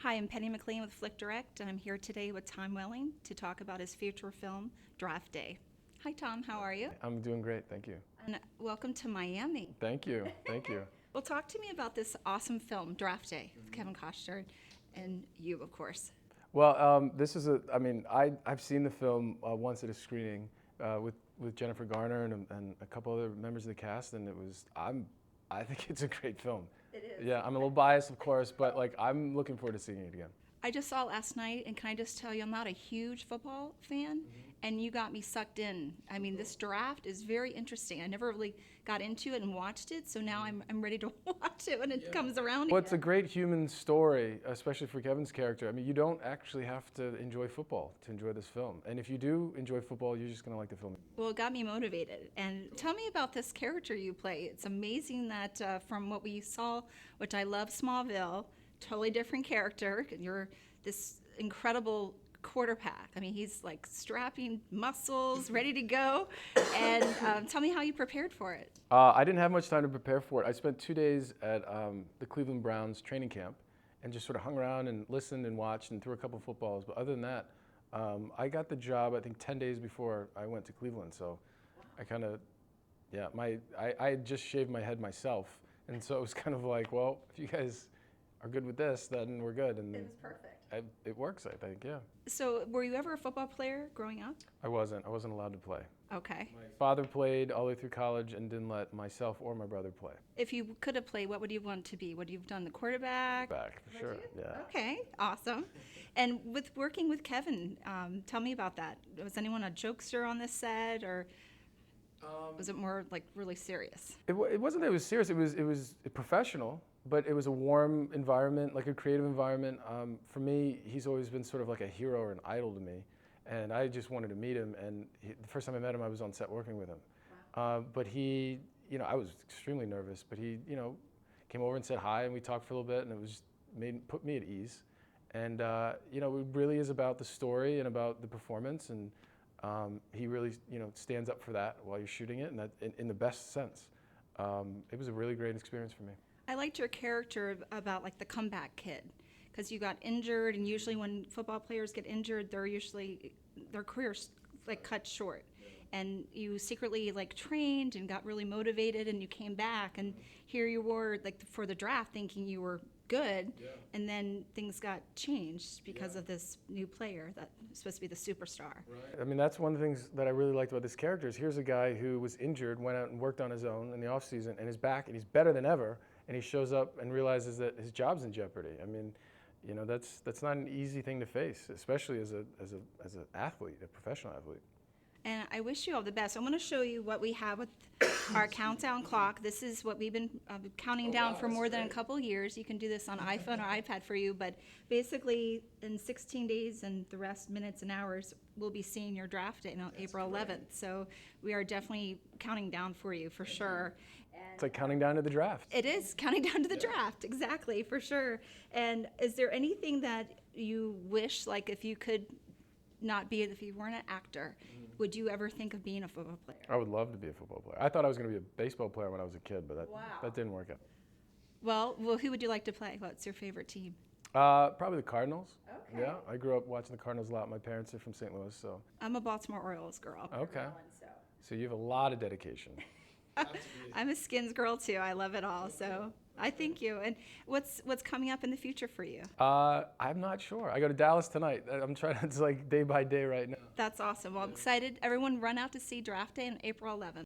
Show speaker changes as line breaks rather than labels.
Hi, I'm Penny Mclean with FlickDirect, and I'm here today with Tom Welling to talk about his future film, Draft Day. Hi, Tom. How are you?
I'm doing great, thank you.
And welcome to Miami.
Thank you, thank you.
Well, talk to me about this awesome film, Draft Day, with Kevin Costner and you, of course.
Well, I've seen the film once at a screening with Jennifer Garner and a couple other members of the cast, and I think it's a great film.
It is.
Yeah, I'm a little biased, of course, but I'm looking forward to seeing it again.
I just saw it last night, and can I just tell you, I'm not a huge football fan, and you got me sucked in. I mean, this draft is very interesting. I never really got into it and watched it, so now I'm ready to watch it when it comes around
Well,
again.
it's a great human story, especially for Kevin's character. I mean, you don't actually have to enjoy football to enjoy this film. And if you do enjoy football, you're just going to like the film.
Well, it got me motivated. And tell me about this character you play. It's amazing that from what we saw, which I love Smallville, totally different character. You're this incredible quarterback. I mean, he's like strapping muscles, ready to go. And tell me how you prepared for it.
I didn't have much time to prepare for it. I spent 2 days at the Cleveland Browns training camp and just sort of hung around and listened and watched and threw a couple footballs. But other than that, I got the job, I think, 10 days before I went to Cleveland. So I kind of, I had just shaved my head myself. And so it was kind of like, well, if you guys are good with this, then we're good. And
It was perfect.
it works, I think, yeah.
So were you ever a football player growing up?
I wasn't allowed to play.
Okay.
My father played all the way through college and didn't let myself or my brother play.
If you could have played, what would you want to be? Would you have done the quarterback?
Back, for sure, yeah.
Okay, awesome. And with working with Kevin, tell me about that. Was anyone a jokester on this set, or was it more like really serious?
It wasn't that it was serious, it was professional, but it was a warm environment, like a creative environment. For me, he's always been sort of like a hero or an idol to me, and I just wanted to meet him, and the first time I met him, I was on set working with him. Wow. But he, I was extremely nervous, but he, came over and said hi, and we talked for a little bit, and it was put me at ease. And, it really is about the story and about the performance, and he really, stands up for that while you're shooting it, and that in the best sense. It was a really great experience for me.
I liked your character about like the comeback kid, because you got injured, and usually when football players get injured, their careers like cut short. And you secretly like trained and got really motivated, and you came back, and here you were like for the draft thinking you were good, and then things got changed because of this new player that was supposed to be the superstar.
Right. I mean, that's one of the things that I really liked about this character is here's a guy who was injured, went out and worked on his own in the off season, and is back, and he's better than ever, and he shows up and realizes that his job's in jeopardy. I mean, that's not an easy thing to face, especially as an athlete, a professional athlete.
And I wish you all the best. I'm going to show you what we have with our countdown clock. This is what we've been counting down for more than a couple years. You can do this on iPhone or iPad for you, but basically in 16 days and the rest minutes and hours, we'll be seeing your draft date on April 11th. So we are definitely counting down for you for sure.
It's like counting down to the draft.
It is counting down to the draft, exactly, for sure. And is there anything that you wish, like if you weren't an actor, would you ever think of being a football player?
I would love to be a football player. I thought I was going to be a baseball player when I was a kid, but that didn't work out.
Well, who would you like to play? What's your favorite team?
Probably the Cardinals.
Okay.
Yeah, I grew up watching the Cardinals a lot. My parents are from St. Louis, so.
I'm a Baltimore Orioles girl.
Okay. So you have a lot of dedication.
I'm a Skins girl too. I love it all. So I thank you. And what's coming up in the future for you?
I'm not sure. I go to Dallas tonight. I'm trying to, it's like day by day right now.
That's awesome. Well, I'm excited. Everyone run out to see Draft Day on April 11th.